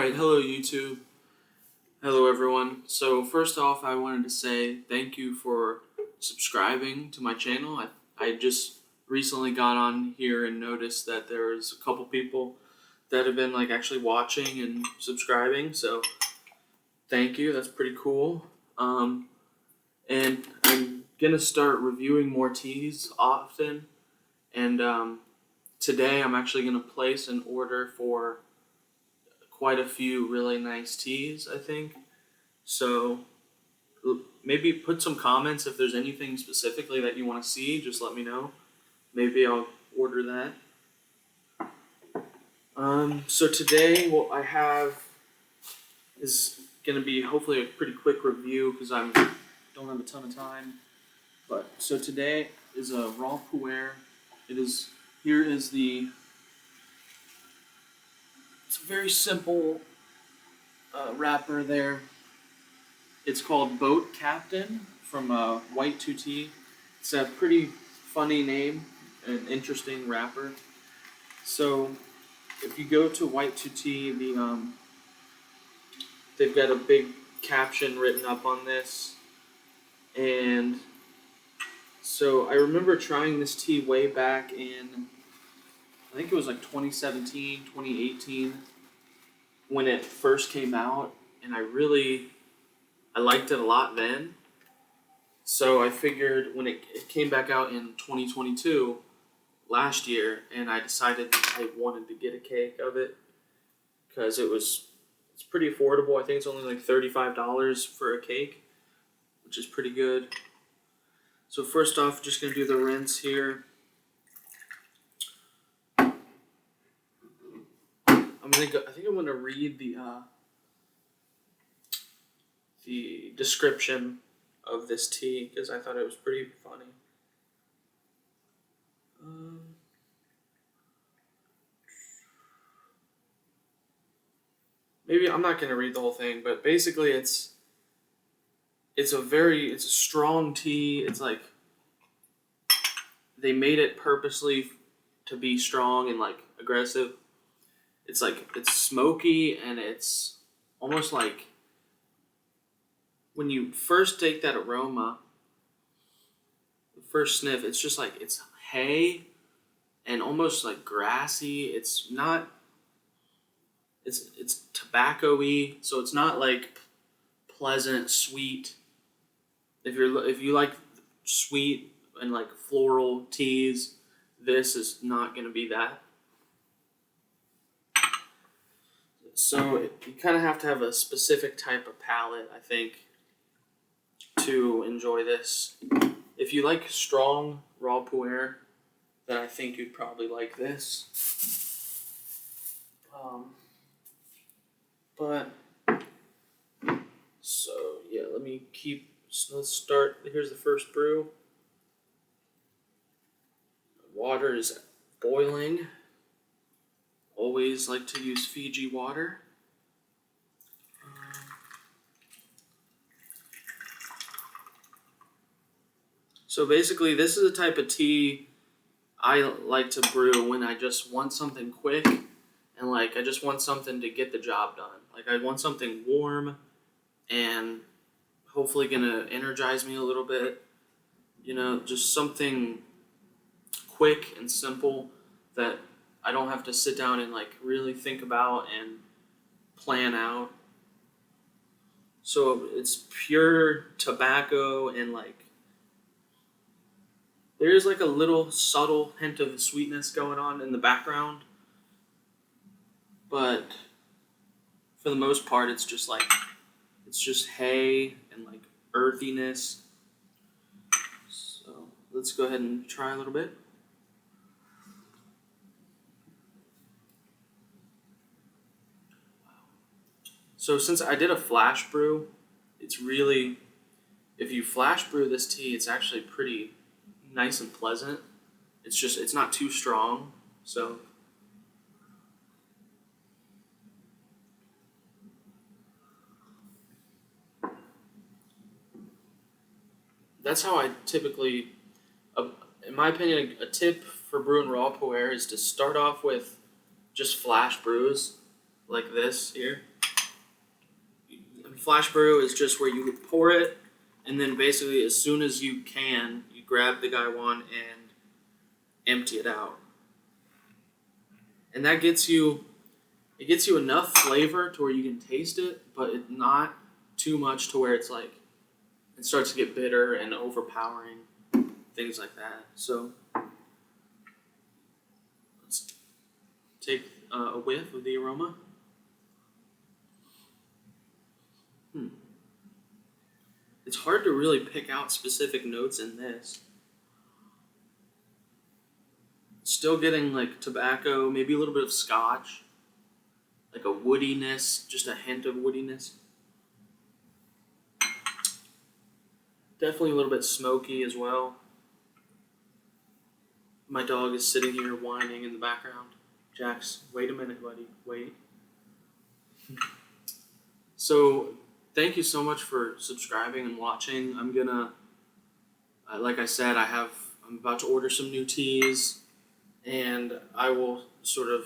Alright, hello YouTube. Hello everyone. So first off, I wanted to say thank you for subscribing to my channel. I just recently got on here and noticed that there was a couple people that have been actually watching and subscribing, so thank you. That's pretty cool. And I'm gonna start reviewing more teas often, and today I'm actually gonna place an order for quite a few really nice teas, I think. So maybe put some comments if there's anything specifically that you want to see. Just let me know. Maybe I'll order that. So today what I have is gonna be hopefully a pretty quick review because I don't have a ton of time. But so today is a raw puer. Here is the. It's a very simple wrapper there. It's called Boat Captain from White2tea. It's a pretty funny name, an interesting wrapper. So if you go to White2tea, they've got a big caption written up on this. And so I remember trying this tea way back in, I think it was 2017, 2018 when it first came out, and I liked it a lot then. So I figured when it came back out in 2022, last year, and I decided I wanted to get a cake of it because it's pretty affordable. I think it's only $35 for a cake, which is pretty good. So first off, just gonna do the rinse here. I think I'm gonna read the description of this tea because I thought it was pretty funny. Maybe I'm not gonna read the whole thing, but basically it's a strong tea. It's they made it purposely to be strong and aggressive. It's smoky, and it's almost like when you first take that aroma, the first sniff, it's just it's hay and almost grassy. It's not. It's tobacco-y, so it's not pleasant, sweet. If you like sweet and floral teas, this is not gonna be that. So you kind of have to have a specific type of palate, I think, to enjoy this. If you like strong raw puer, then I think you'd probably like this. So yeah, let's start. Here's the first brew. Water is boiling. Always like to use Fiji water. So basically, this is the type of tea I like to brew when I just want something quick and I just want something to get the job done. I want something warm and hopefully gonna energize me a little bit. Just something quick and simple that I don't have to sit down and really think about and plan out. So it's pure tobacco and there's a little subtle hint of sweetness going on in the background, but for the most part it's just hay and earthiness. So let's go ahead and try a little bit. So since I did a flash brew, if you flash brew this tea, it's actually pretty nice and pleasant. It's not too strong, so. That's how I typically, in my opinion, a tip for brewing raw puer is to start off with just flash brews like this here. flash brew is just where you pour it, and then basically as soon as you can, you grab the gaiwan and empty it out. And that gets you enough flavor to where you can taste it, but it's not too much to where it's like it starts to get bitter and overpowering, things like that. So let's take a whiff of the aroma. It's hard to really pick out specific notes in this. Still getting like tobacco, maybe a little bit of scotch, like a woodiness, just a hint of woodiness. Definitely a little bit smoky as well. My dog is sitting here whining in the background. Jax, wait a minute, buddy, wait. So, thank you so much for subscribing and watching. I'm gonna, like I said, I'm about to order some new teas, and I will sort of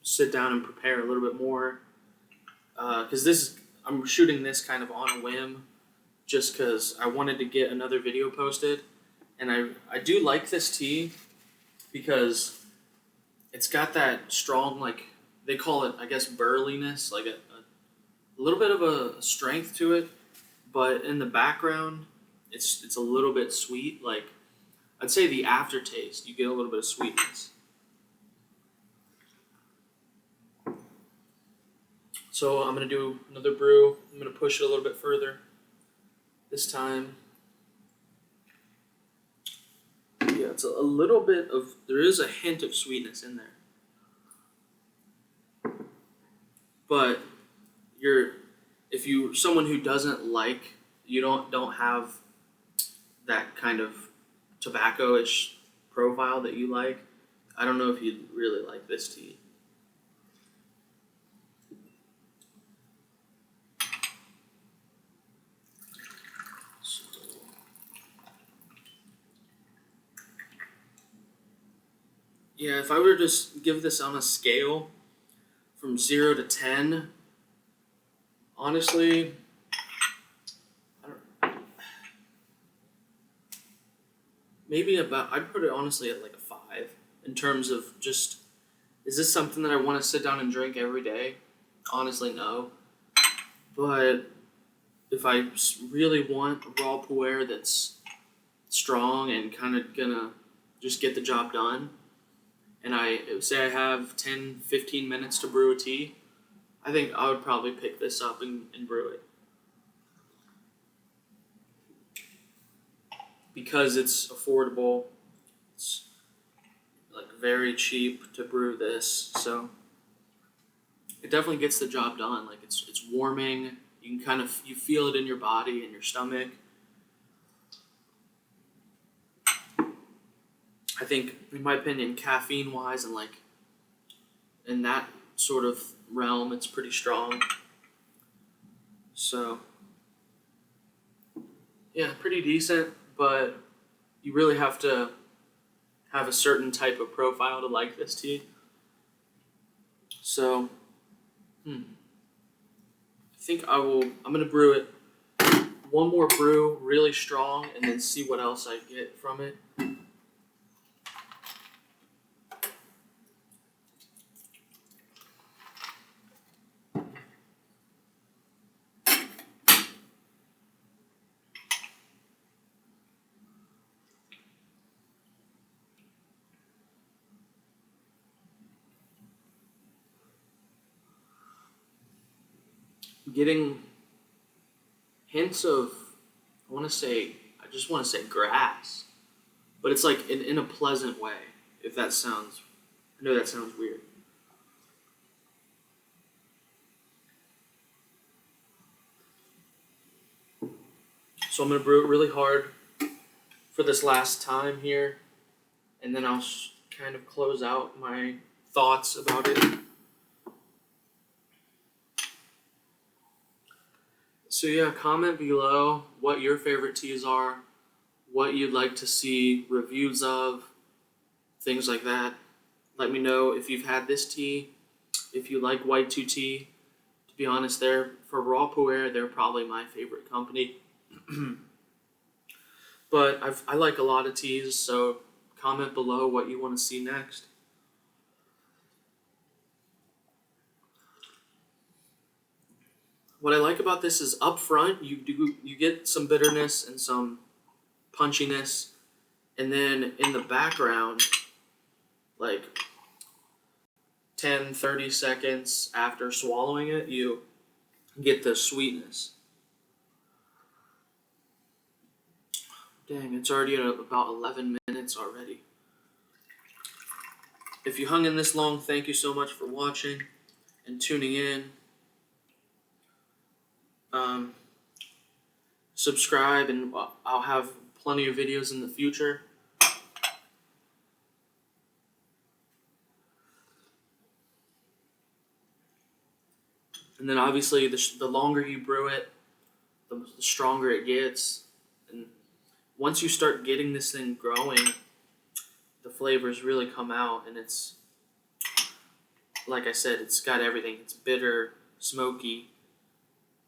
sit down and prepare a little bit more, because I'm shooting this kind of on a whim, just because I wanted to get another video posted, and I do like this tea because it's got that strong, like they call it, I guess, burliness, like a little bit of a strength to it, but in the background, it's a little bit sweet. Like I'd say the aftertaste, you get a little bit of sweetness. So I'm gonna do another brew. I'm gonna push it a little bit further. This time, yeah, it's a little bit of, there is a hint of sweetness in there, but if you're someone who doesn't like, you don't have that kind of tobacco-ish profile that you like, I don't know if you'd really like this tea. Yeah, if I were to just give this on a scale from 0 to 10, honestly, I'd put it honestly at like a 5 in terms of just, is this something that I want to sit down and drink every day? Honestly, no. But if I really want a raw puer that's strong and kind of gonna just get the job done, and I say I have 10, 15 minutes to brew a tea, I think I would probably pick this up and brew it. Because it's affordable, it's like very cheap to brew this, so it definitely gets the job done. Like it's warming, you can you feel it in your body and your stomach. I think, in my opinion, caffeine-wise and like in that sort of realm, it's pretty strong. So, yeah, pretty decent, but you really have to have a certain type of profile to like this tea. So, I think I'm gonna brew it one more brew, really strong, and then see what else I get from it. Getting hints of, I just want to say grass, but it's like in a pleasant way, if that sounds, I know that sounds weird. So I'm going to brew it really hard for this last time here, and then I'll kind of close out my thoughts about it. So yeah, comment below what your favorite teas are, what you'd like to see reviews of, things like that. Let me know if you've had this tea, if you like White2tea, To be honest, for raw Puer, they're probably my favorite company. But I like a lot of teas, so comment below what you want to see next. What I like about this is up front you get some bitterness and some punchiness, and then in the background, like 10-30 seconds after swallowing it, you get the sweetness. Dang, it's already at about 11 minutes already. If you hung in this long, thank you so much for watching and tuning in. Subscribe, and I'll have plenty of videos in the future. And then obviously the longer you brew it, the stronger it gets. And once you start getting this thing growing, the flavors really come out, and it's, like I said, it's got everything. It's bitter, smoky,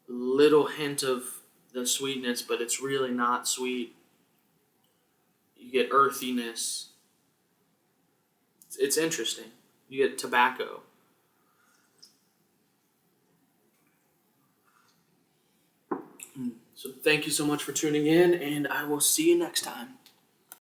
little hint of the sweetness, but it's really not sweet. You get earthiness. It's interesting. You get tobacco. So thank you so much for tuning in, and I will see you next time.